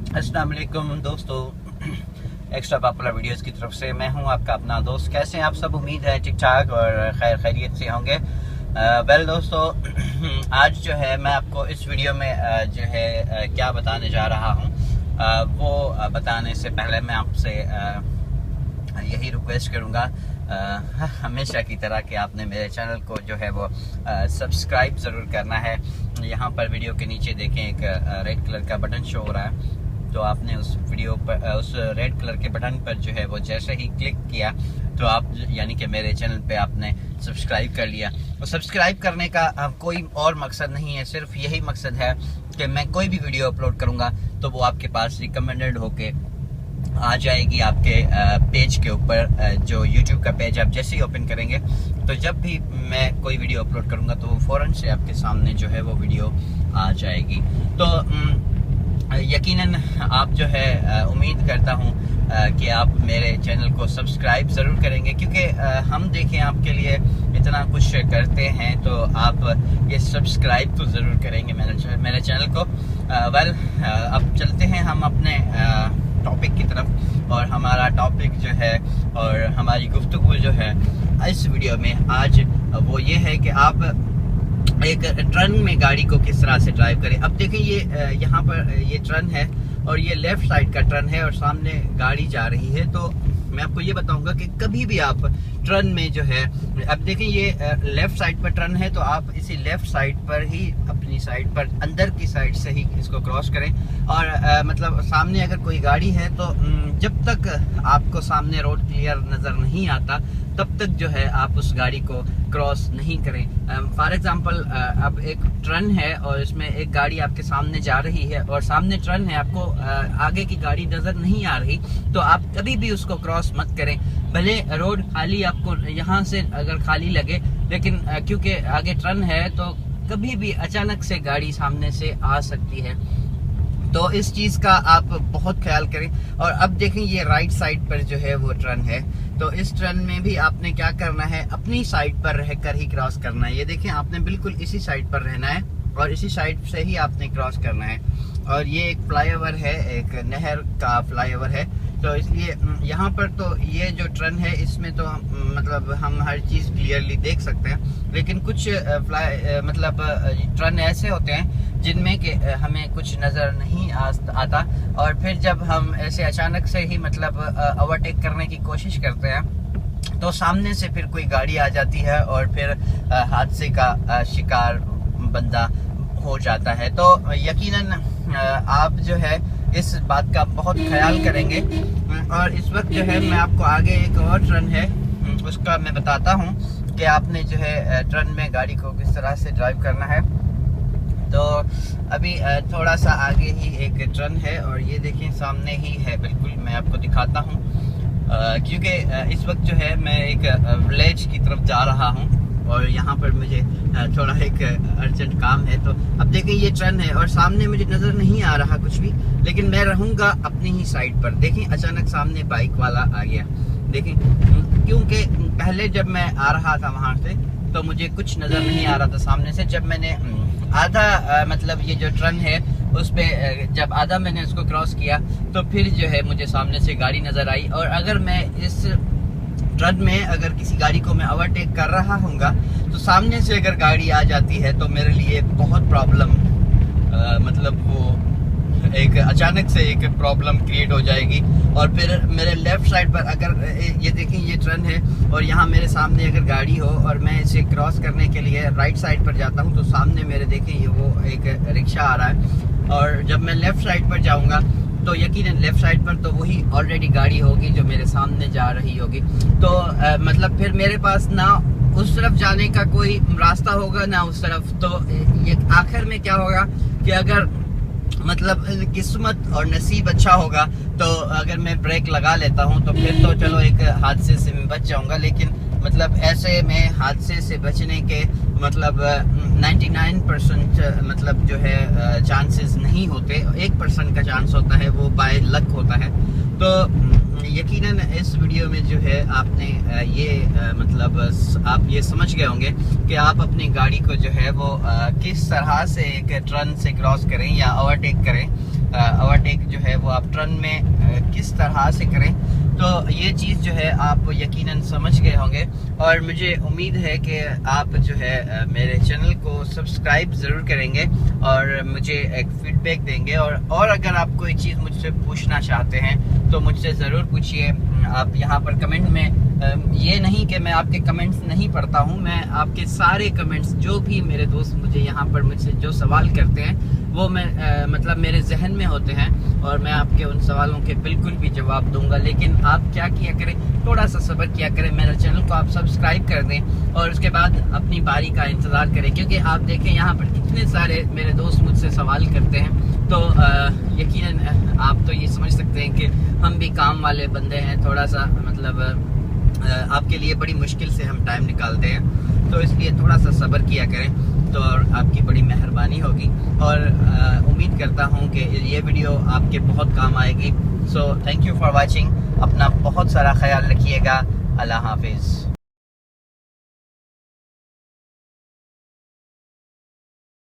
अस्सलाम वालेकुम दोस्तों, एक्स्ट्रा पॉपुलर वीडियोस की तरफ से मैं हूं आपका अपना दोस्त। कैसे हैं आप सब? उम्मीद है ठीक ठाक और खैर खैरियत से होंगे। वेल दोस्तों, आज जो है मैं आपको इस वीडियो में जो है क्या बताने जा रहा हूं, वो बताने से पहले मैं आपसे यही रिक्वेस्ट करूंगा हमेशा की तरह कि आपने मेरे चैनल को जो है वो सब्सक्राइब ज़रूर करना है। यहाँ पर वीडियो के नीचे देखें एक रेड कलर का बटन शो हो रहा है, तो आपने उस वीडियो पर उस रेड कलर के बटन पर जो है वो जैसे ही क्लिक किया तो आप यानी कि मेरे चैनल पे आपने सब्सक्राइब कर लिया। तो सब्सक्राइब करने का कोई और मकसद नहीं है, सिर्फ यही मकसद है कि मैं कोई भी वीडियो अपलोड करूँगा तो वो आपके पास रिकमेंडेड होके आ जाएगी आपके पेज के ऊपर। जो YouTube का पेज आप जैसे ही ओपन करेंगे तो जब भी मैं कोई वीडियो अपलोड करूँगा तो वो फ़ौरन से आपके सामने जो है वो वीडियो आ जाएगी। तो यकीनन आप जो है उम्मीद करता हूँ कि आप मेरे चैनल को सब्सक्राइब ज़रूर करेंगे, क्योंकि हम देखें आपके लिए इतना कुछ करते हैं तो आप ये सब्सक्राइब तो ज़रूर करेंगे मेरे चैनल को। वेल, अब चलते हैं हम अपने टॉपिक की तरफ। और हमारा टॉपिक जो है और हमारी गुफ्तगू जो है इस वीडियो में आज वो ये है कि आप एक टर्न में गाड़ी को किस तरह से ड्राइव करें। अब देखें, ये यहाँ पर ये टर्न है और ये लेफ्ट साइड का टर्न है और सामने गाड़ी जा रही है। तो मैं आपको ये बताऊंगा कि कभी भी आप टर्न में जो है, अब देखें ये लेफ्ट साइड पर टर्न है तो आप इसी लेफ्ट साइड पर ही अपनी साइड पर अंदर की साइड से ही इसको क्रॉस करें। और मतलब सामने अगर कोई गाड़ी है तो जब तक आपको सामने रोड क्लियर नज़र नहीं आता तब तक जो है आप उस गाड़ी को क्रॉस नहीं करें। फॉर एग्जांपल, अब एक टर्न है और इसमें एक गाड़ी आपके सामने जा रही है और सामने टर्न है, आपको आगे की गाड़ी नज़र नहीं आ रही तो आप कभी भी उसको क्रॉस मत करें। भले रोड खाली आपको यहाँ से अगर खाली लगे, लेकिन क्योंकि आगे टर्न है तो कभी भी अचानक से गाड़ी सामने से आ सकती है, तो इस चीज़ का आप बहुत ख्याल करें। और अब देखें ये राइट साइड पर जो है वो टर्न है, तो इस टर्न में भी आपने क्या करना है, अपनी साइड पर रहकर ही क्रॉस करना है। ये देखें, आपने बिल्कुल इसी साइड पर रहना है और इसी साइड से ही आपने क्रॉस करना है। और ये एक फ्लाईओवर है, एक नहर का फ्लाईओवर है, तो इसलिए यहाँ पर तो ये जो टर्न है इसमें तो मतलब हम हर चीज़ क्लियरली देख सकते हैं, लेकिन कुछ मतलब टर्न ऐसे होते हैं जिनमें कि हमें कुछ नज़र नहीं आता और फिर जब हम ऐसे अचानक से ही मतलब ओवरटेक करने की कोशिश करते हैं तो सामने से फिर कोई गाड़ी आ जाती है और फिर हादसे का शिकार बंदा हो जाता है। तो यकीनन आप जो है इस बात का बहुत ख्याल करेंगे। और इस वक्त जो है मैं आपको आगे एक और टर्न है उसका मैं बताता हूँ कि आपने जो है टर्न में गाड़ी को किस तरह से ड्राइव करना है। तो अभी थोड़ा सा आगे ही एक टर्न है और ये देखिए सामने ही है, बिल्कुल मैं आपको दिखाता हूँ क्योंकि इस वक्त जो है मैं एक विलेज की तरफ जा रहा हूँ और यहाँ पर मुझे थोड़ा एक अर्जेंट काम है। तो अब देखें ये टर्न है और सामने मुझे नज़र नहीं आ रहा कुछ भी, लेकिन मैं रहूँगा अपनी ही साइड पर। देखें अचानक सामने बाइक वाला आ गया, देखें, क्योंकि पहले जब मैं आ रहा था वहाँ से तो मुझे कुछ नज़र नहीं आ रहा था सामने से। जब मैंने आधा मतलब ये जो टर्न है उस पर जब आधा मैंने उसको क्रॉस किया तो फिर जो है मुझे सामने से गाड़ी नज़र आई। और अगर मैं इस टर्न में अगर किसी गाड़ी को मैं ओवरटेक कर रहा हूँगा तो सामने से अगर गाड़ी आ जाती है तो मेरे लिए बहुत प्रॉब्लम मतलब वो एक अचानक से एक प्रॉब्लम क्रिएट हो जाएगी। और फिर मेरे लेफ्ट साइड पर अगर ये देखें ये टर्न है और यहाँ मेरे सामने अगर गाड़ी हो और मैं इसे क्रॉस करने के लिए राइट साइड पर जाता हूँ तो सामने मेरे देखें ये वो एक रिक्शा आ रहा है और जब मैं लेफ्ट साइड पर जाऊँगा तो यकीनन लेफ्ट साइड पर तो वही ऑलरेडी गाड़ी होगी जो मेरे सामने जा रही होगी। तो मतलब फिर मेरे पास ना उस तरफ जाने का कोई रास्ता होगा ना उस तरफ। तो ये आखिर में क्या होगा कि अगर मतलब किस्मत और नसीब अच्छा होगा तो अगर मैं ब्रेक लगा लेता हूँ तो फिर तो चलो एक हादसे से मैं बच जाऊँगा, लेकिन मतलब ऐसे में हादसे से बचने के मतलब 99% मतलब जो है चांसेस नहीं होते, 1% का चांस होता है, वो बाय लक होता है। तो यकीनन इस वीडियो में जो है आपने ये मतलब आप ये समझ गए होंगे कि आप अपनी गाड़ी को जो है वो किस तरह से एक टर्न से क्रॉस करें या ओवरटेक करें। ओवरटेक जो है वो आप टर्न में किस तरह से करें। तो ये चीज़ जो है आप यकीनन समझ गए होंगे और मुझे उम्मीद है कि आप जो है मेरे चैनल को सब्सक्राइब ज़रूर करेंगे और मुझे एक फीडबैक देंगे। और अगर आप कोई चीज़ मुझसे पूछना चाहते हैं तो मुझसे ज़रूर पूछिए। आप यहाँ पर कमेंट में, ये नहीं कि मैं आपके कमेंट्स नहीं पढ़ता हूँ, मैं आपके सारे कमेंट्स, जो भी मेरे दोस्त मुझे यहाँ पर मुझसे जो सवाल करते हैं वो मैं मतलब मेरे जहन में होते हैं और मैं आपके उन सवालों के बिल्कुल भी जवाब दूंगा। लेकिन आप क्या किया करें, थोड़ा सा सब्र किया करें, मेरे चैनल को आप सब्सक्राइब कर दें और उसके बाद अपनी बारी का इंतज़ार करें। क्योंकि आप देखें यहाँ पर कितने सारे मेरे दोस्त मुझसे सवाल करते हैं, तो यकीनन आप तो ये समझ सकते हैं कि हम भी काम वाले बंदे हैं, थोड़ा सा मतलब आपके लिए बड़ी मुश्किल से हम टाइम निकालते हैं। तो इसलिए थोड़ा सा सब्र किया करें तो आपकी बड़ी मेहरबानी होगी और उम्मीद करता हूँ कि ये वीडियो आपके बहुत काम आएगी। So thank you for watching. अपना बहुत सारा ख्याल रखिएगा। अल्लाह हाफिज़।